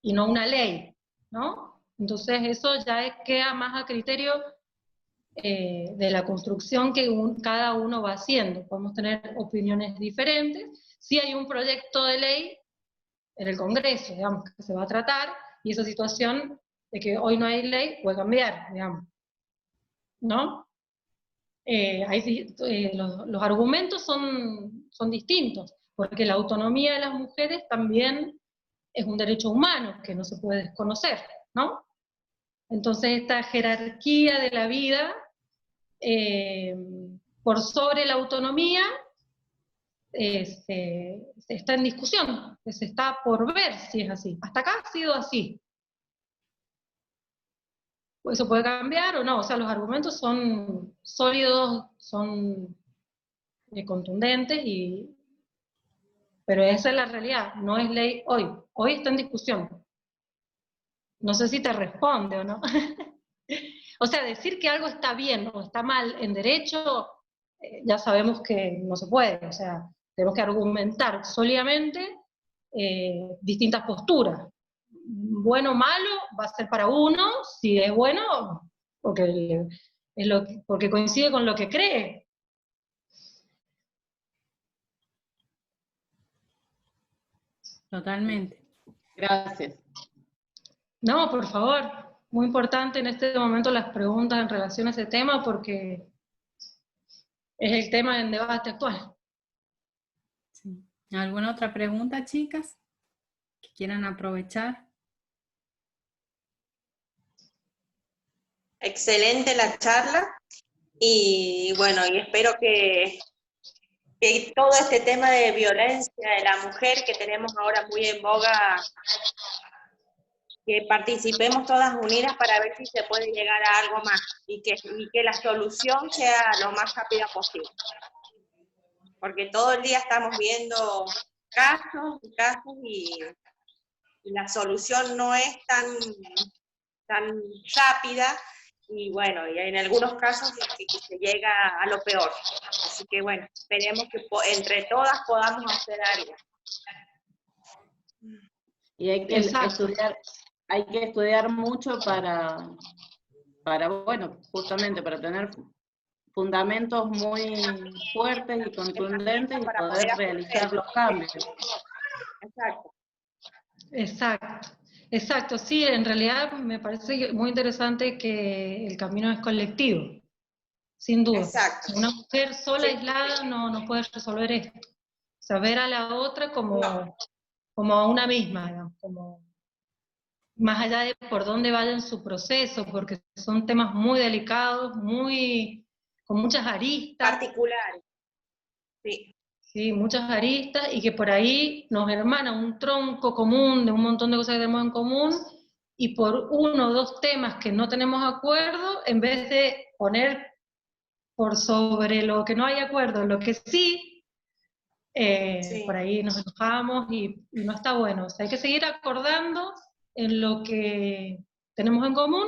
y no una ley, ¿no? Entonces eso ya queda más a criterio de la construcción que cada uno va haciendo. Podemos tener opiniones diferentes. Si hay un proyecto de ley en el Congreso, digamos, que se va a tratar, y esa situación de que hoy no hay ley puede cambiar, digamos, ¿no? Los argumentos son distintos, porque la autonomía de las mujeres también es un derecho humano que no se puede desconocer, ¿no? Entonces esta jerarquía de la vida por sobre la autonomía está en discusión, se está por ver si es así. Hasta acá ha sido así. eso puede cambiar o no, o sea, los argumentos son sólidos, son contundentes, pero esa es la realidad, no es ley hoy está en discusión. No sé si te responde o no. O sea, decir que algo está bien o está mal en derecho, ya sabemos que no se puede, o sea, tenemos que argumentar sólidamente distintas posturas. Bueno o malo va a ser para uno, si es bueno, porque, porque coincide con lo que cree. Totalmente. Gracias. No, por favor, muy importante en este momento las preguntas en relación a ese tema porque es el tema del debate actual. Sí. ¿Alguna otra pregunta, chicas, que quieran aprovechar? Excelente la charla y bueno, y espero que todo este tema de violencia de la mujer que tenemos ahora muy en boga, que participemos todas unidas para ver si se puede llegar a algo más y que la solución sea lo más rápida posible. Porque todo el día estamos viendo casos y casos y la solución no es tan rápida y bueno, y en algunos casos se llega a lo peor. Así que bueno, esperemos que entre todas podamos hacer algo. Y hay que estudiar mucho para, bueno, justamente para tener fundamentos muy fuertes y contundentes y poder realizar los cambios. Exacto. Exacto, sí, en realidad me parece muy interesante que el camino es colectivo, sin duda. Exacto. Una mujer sola, aislada, no puede resolver esto. Saber a la otra como a una misma, digamos, como más allá de por dónde vaya en su proceso, porque son temas muy delicados, con muchas aristas. Particulares. Sí. Sí, muchas aristas, y que por ahí nos hermana un tronco común de un montón de cosas que tenemos en común, y por uno o dos temas que no tenemos acuerdo, en vez de poner por sobre lo que no hay acuerdo, lo que sí, por ahí nos enojamos y no está bueno. O sea, hay que seguir acordando en lo que tenemos en común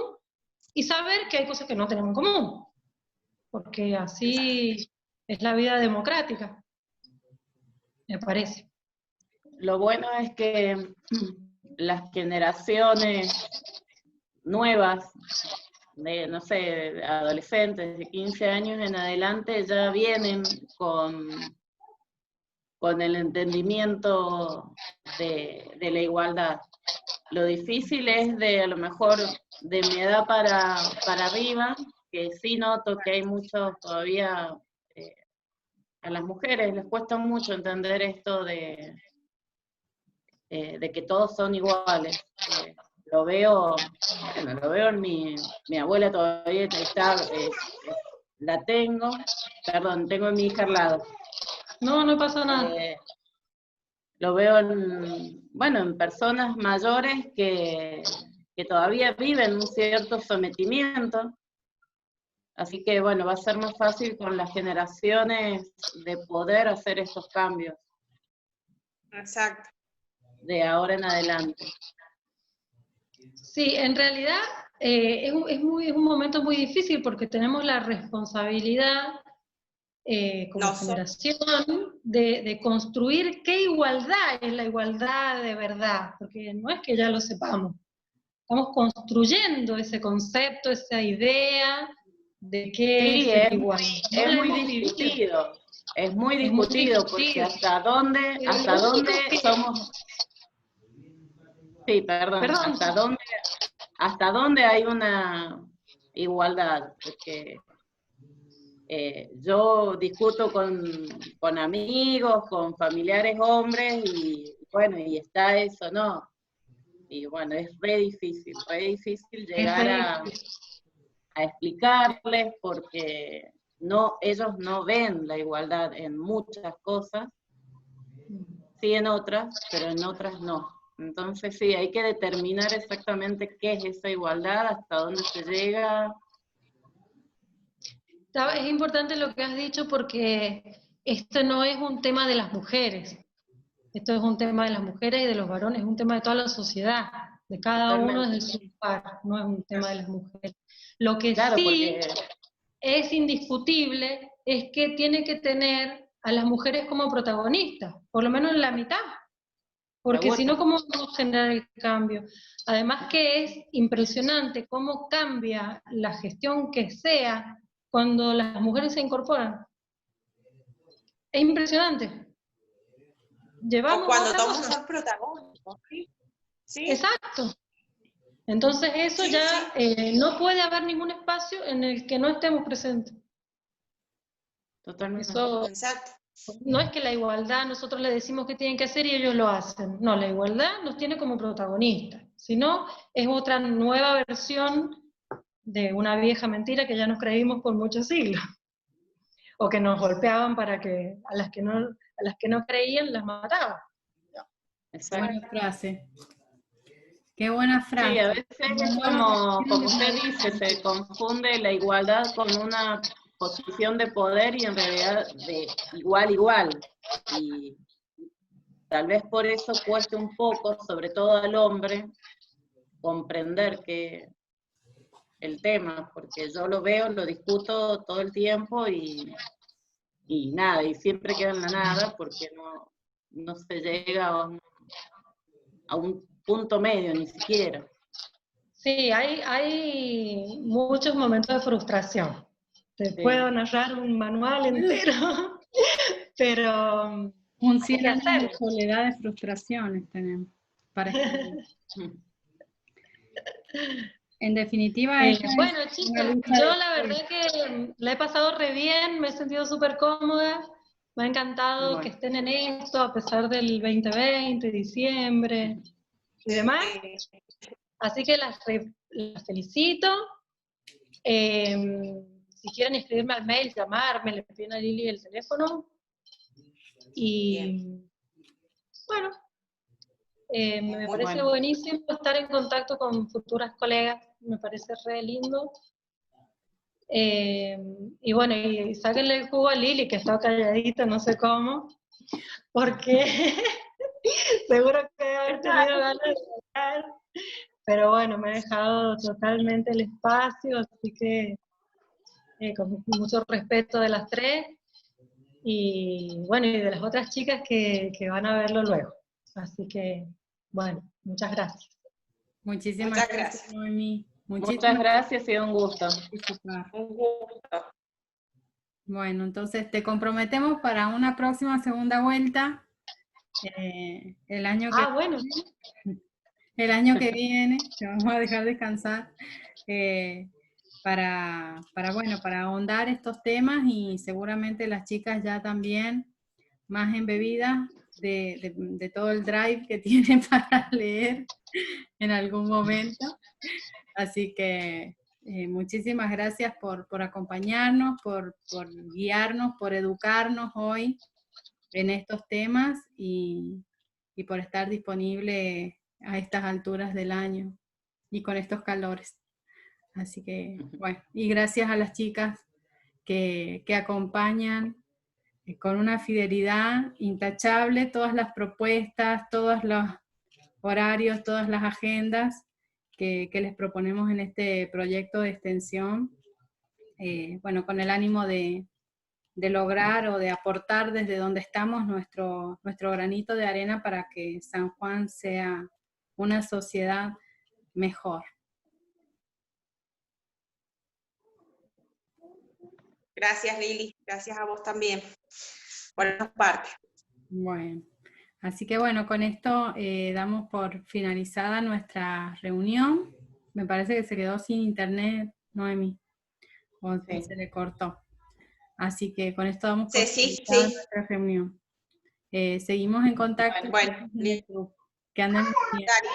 y saber que hay cosas que no tenemos en común, porque así es la vida democrática, me parece. Lo bueno es que las generaciones nuevas, de, no sé, adolescentes de 15 años en adelante, ya vienen con el entendimiento de la igualdad. Lo difícil es a lo mejor de mi edad para arriba, que sí noto que hay muchos todavía, a las mujeres les cuesta mucho entender esto de que todos son iguales. Lo veo en mi abuela todavía está, la tengo, perdón, tengo a mi hija al lado. No pasa nada. Lo veo en personas mayores que todavía viven un cierto sometimiento, así que bueno, va a ser más fácil con las generaciones de poder hacer estos cambios. Exacto. De ahora en adelante. Sí, en realidad es un momento muy difícil porque tenemos la responsabilidad como generación de construir qué igualdad es la igualdad de verdad, porque no es que ya lo sepamos, estamos construyendo ese concepto, esa idea de qué es igual. Es muy discutido porque hasta dónde somos... Sí, perdón. ¿Hasta dónde hay una igualdad? Porque yo discuto con amigos, con familiares hombres, y bueno, y está eso, ¿no? Y bueno, es re difícil llegar a explicarles, porque ellos no ven la igualdad en muchas cosas, sí en otras, pero en otras no. Entonces sí, hay que determinar exactamente qué es esa igualdad, hasta dónde se llega. Es importante lo que has dicho porque esto no es un tema de las mujeres. Esto es un tema de las mujeres y de los varones, es un tema de toda la sociedad, de cada uno Totalmente. desde su lugar, no es un tema de las mujeres. Lo que Claro, sí porque es indiscutible es que tiene que tener a las mujeres como protagonistas, por lo menos en la mitad, porque si no, ¿cómo vamos a generar el cambio? Además que es impresionante cómo cambia la gestión que sea cuando las mujeres se incorporan. Es impresionante. O cuando otra toman cosa. ser protagónicos, ¿sí? ¿Sí? Exacto. Entonces eso Sí, ya sí. no puede haber ningún espacio en el que no estemos presentes. totalmente. Eso Exacto. no es que la igualdad nosotros le decimos que tienen que hacer y ellos lo hacen. No, la igualdad nos tiene como protagonistas. Si no, es otra nueva versión de una vieja mentira que ya nos creímos por muchos siglos. O que nos golpeaban para que a las que no creían las mataban. Exacto. Buena frase. Qué buena Sí, a frase. veces es como usted dice, se confunde la igualdad con una posición de poder y en realidad de igual. Y tal vez por eso cueste un poco, sobre todo al hombre, comprender que el tema, porque yo lo veo, lo discuto todo el tiempo y nada, y siempre queda en la nada porque no se llega a un punto medio ni siquiera. Sí, hay muchos momentos de frustración. Te Sí. puedo narrar un manual entero, pero Un hay 100 que años de hacerlo. soledad de frustraciones tenemos para escribir. En definitiva, esta es Bueno, una chicas, lucha yo de la poder. verdad que la he pasado re bien, me he sentido súper cómoda, me ha encantado que Bueno. estén en esto a pesar del 2020, diciembre y demás. Así que las felicito. Si quieren escribirme al mail, llamarme, le piden a Lili el teléfono. Y bueno, me parece buenísimo estar en contacto con futuras colegas, me parece re lindo. Y bueno, y sáquenle el jugo a Lili, que está calladita, no sé cómo, porque seguro que debe haber tenido ganas de hablar, pero bueno, me ha dejado totalmente el espacio, así que con mucho respeto de las tres, y bueno, y de las otras chicas que van a verlo luego. Así que, bueno, muchas gracias. Muchísimas gracias, Noemí. Muchas gracias y un gusto. Un gusto. Bueno, entonces te comprometemos para una próxima segunda vuelta el año que bueno. el año que viene, te vamos a dejar descansar para ahondar estos temas, y seguramente las chicas ya también más embebidas de todo el drive que tienen para leer en algún momento. Así que muchísimas gracias por acompañarnos, por guiarnos, por educarnos hoy en estos temas y por estar disponible a estas alturas del año y con estos calores. Así que, bueno, y gracias a las chicas que acompañan con una fidelidad intachable todas las propuestas, todos los horarios, todas las agendas que les proponemos en este proyecto de extensión, bueno, con el ánimo de lograr o de aportar desde donde estamos nuestro granito de arena para que San Juan sea una sociedad mejor. Gracias, Lili. Gracias a vos también por esta parte. Bueno, así que bueno, con esto damos por finalizada nuestra reunión. Me parece que se quedó sin internet, Noemí, o Sí. se le cortó. Así que con esto damos por Sí. nuestra reunión. Seguimos en contacto Bueno, en el grupo. Que anden bien. Dale.